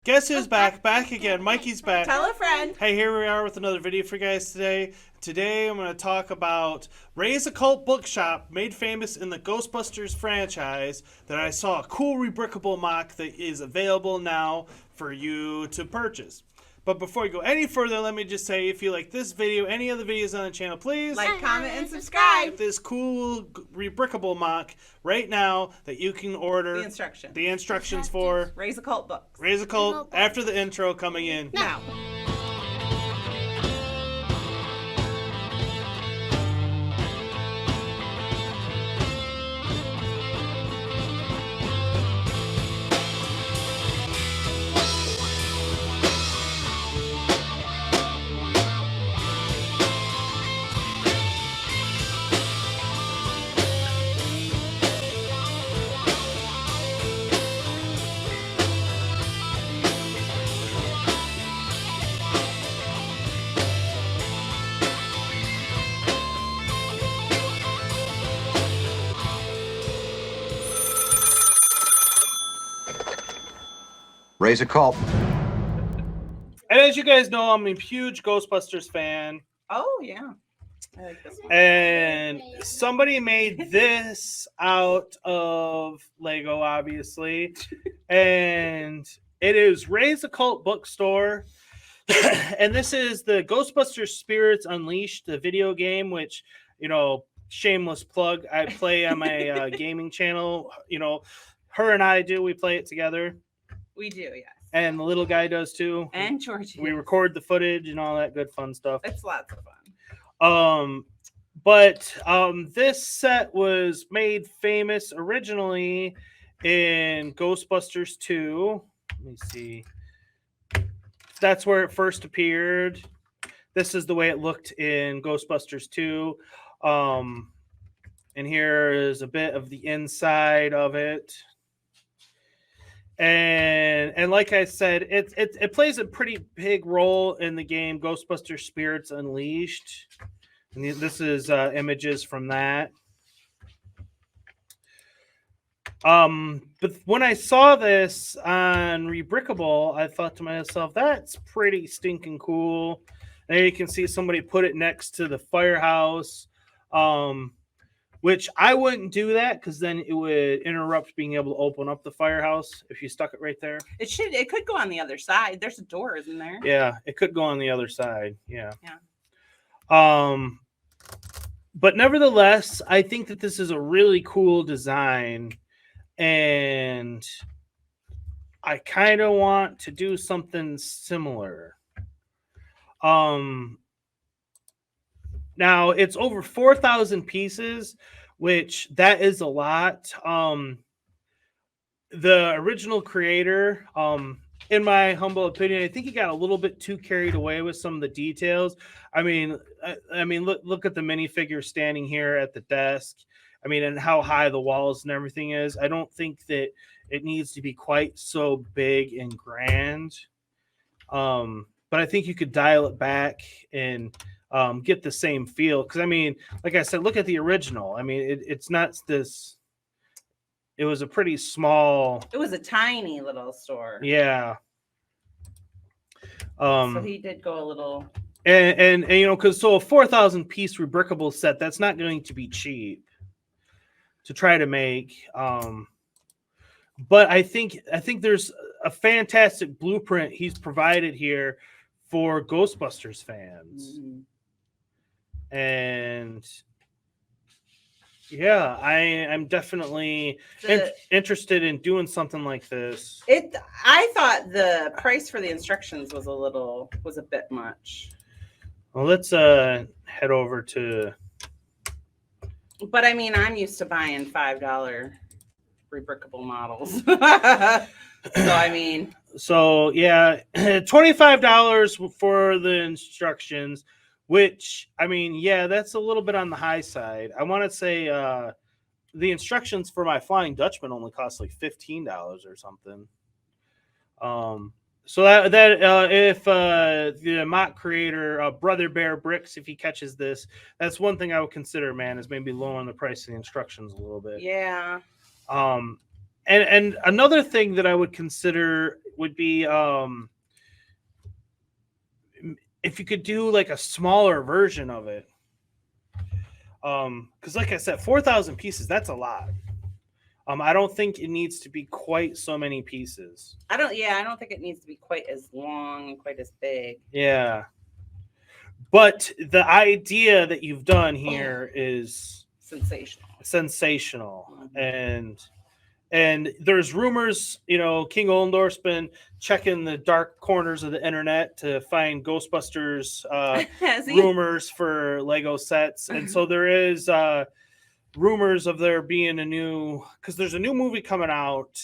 Guess who's back? Back again. Mikey's back. Tell a friend. Hey, here we are with another video for you guys today. Today I'm going to talk about Ray's Occult Bookshop, made famous in the Ghostbusters franchise, that I saw a cool rebrickable MOC that is available now for you to purchase. But before we go any further, let me just say, if you like this video, any other videos on the channel, please Like, comment, and subscribe. this cool rebrickable MOC right now that you can order The instructions for Ray's Occult Books. Ray's Occult after the intro coming in Now. Raise a call. And as you guys know, I'm a huge Ghostbusters fan. Oh, yeah. I like this one. And somebody made this out of Lego, obviously. And it is Ray's Occult Bookstore. And this is the Ghostbusters Spirits Unleashed, the video game, which, you know, shameless plug, I play on my gaming channel. You know, her and I do. We play it together. We do, yes. And the little guy does too. And Georgie. We record the footage and all that good fun stuff. It's lots of fun. But this set was made famous originally in Ghostbusters 2. Let me see. That's where it first appeared. This is the way it looked in Ghostbusters 2. And here is a bit of the inside of it. And like I said, it plays a pretty big role in the game Ghostbusters Spirits Unleashed. And this is images from that. But when I saw this on Rebrickable, I thought to myself, that's pretty stinking cool. There you can see somebody put it next to the firehouse. Which I wouldn't do that because then it would interrupt being able to open up the firehouse if you stuck it right there. It could go on the other side. There's a door, isn't there? Yeah, it could go on the other side. Yeah. Yeah. But nevertheless, I think that this is a really cool design, and I kind of want to do something similar. Now, it's over 4,000 pieces, which that is a lot. The original creator, in my humble opinion, I think he got a little bit too carried away with some of the details. I mean, look at the minifigure standing here at the desk. I mean, and how high the walls and everything is. I don't think that it needs to be quite so big and grand. But I think you could dial it back and get the same feel, because I mean, like I said, look at the original. I mean, it's not this. It was a pretty small. It was a tiny little store. Yeah. So he did go a little. And you know, because so a 4,000 piece rebrickable set, that's not going to be cheap to try to make. But I think there's a fantastic blueprint he's provided here for Ghostbusters fans. Mm-hmm. And yeah, I'm definitely interested in doing something like this. I thought the price for the instructions was a bit much. Well, let's head over to. But I mean, I'm used to buying $5 rebrickable models. So I mean. So yeah, $25 for the instructions. Which, I mean, yeah, that's a little bit on the high side. I want to say the instructions for my Flying Dutchman only cost like $15 or something. So that if the MOC creator, Brother Bear Bricks, if he catches this, that's one thing I would consider, man, is maybe lowering the price of the instructions a little bit. Yeah. And another thing that I would consider would be if you could do like a smaller version of it. Because like I said, 4,000 pieces, that's a lot. I don't think it needs to be quite so many pieces. I don't think it needs to be quite as long, quite as big. Yeah. But the idea that you've done here is sensational. And there's rumors, King Ollendorf's been checking the dark corners of the internet to find Ghostbusters rumors for Lego sets. And so there is rumors of there being because there's a new movie coming out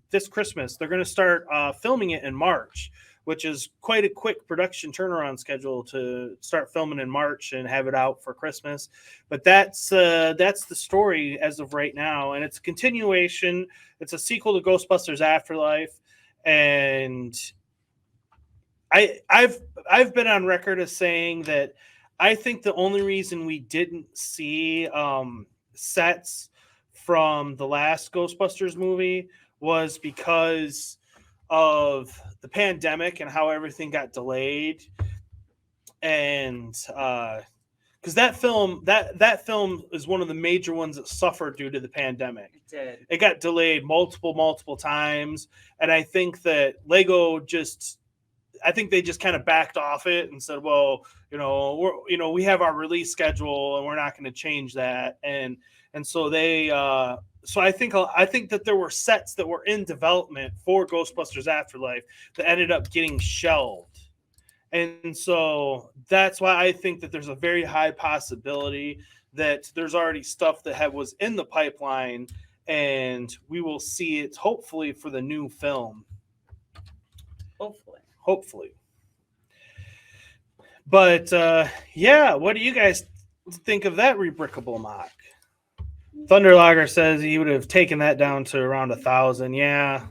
this Christmas. They're going to start filming it in March, which is quite a quick production turnaround schedule to start filming in March and have it out for Christmas. But that's the story as of right now, and it's a continuation. It's a sequel to Ghostbusters Afterlife, and I've been on record as saying that I think the only reason we didn't see sets from the last Ghostbusters movie was because of the pandemic and how everything got delayed, and because that film is one of the major ones that suffered due to the pandemic. It got delayed multiple times, and I think that Lego they just kind of backed off it and said, well, we have our release schedule and we're not going to change that, and so they so I think that there were sets that were in development for Ghostbusters Afterlife that ended up getting shelved. And so that's why I think that there's a very high possibility that there's already stuff that was in the pipeline, and we will see it hopefully for the new film. Hopefully. But what do you guys think of that Rebrickable MOC? Thunderlogger says he would have taken that down to around 1,000. Yeah,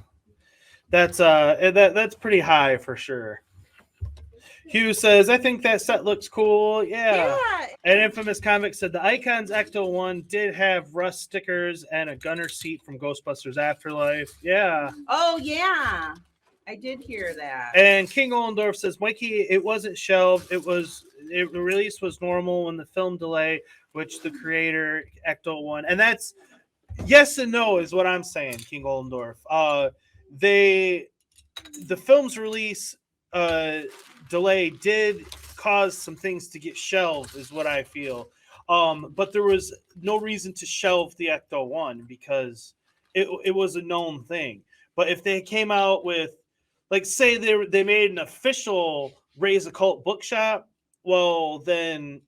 that's pretty high for sure. Hugh says, I think that set looks cool. Yeah. And Infamous Comics said the Icons Ecto 1 did have rust stickers and a gunner seat from Ghostbusters Afterlife. Yeah. Oh, yeah. I did hear that. And King Ollendorf says, Mikey, it wasn't shelved. The release was normal when the film delay, which the creator Ecto 1. And that's yes and no is what I'm saying, King Ollendorf. The film's release delay did cause some things to get shelved, is what I feel. But there was no reason to shelve the Ecto 1 because it was a known thing. But if they came out with, like, say they made an official Ray's Occult Bookshop, well, then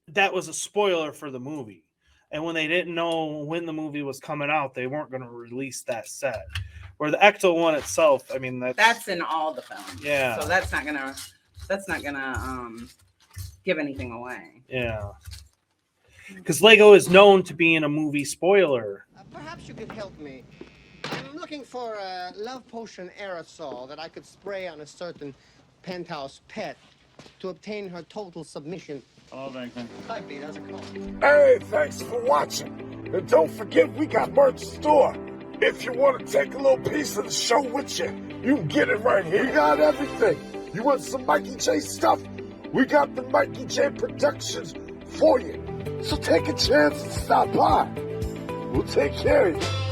that was a spoiler for the movie. And when they didn't know when the movie was coming out, they weren't going to release that set. Where the Ecto 1 itself, I mean, that's in all the films. Yeah. So that's not gonna give anything away. Yeah. Because Lego is known to being a movie spoiler. Perhaps you could help me. I'm looking for a love potion aerosol that I could spray on a certain penthouse pet to obtain her total submission. Oh, thanks, man. Hi, Pete. How's it going? Hey, thanks for watching. And don't forget, we got merch store. If you want to take a little piece of the show with you, you can get it right here. We got everything. You want some Mikey J stuff? We got the Mikey J Productions for you. So take a chance and stop by. We'll take care of you.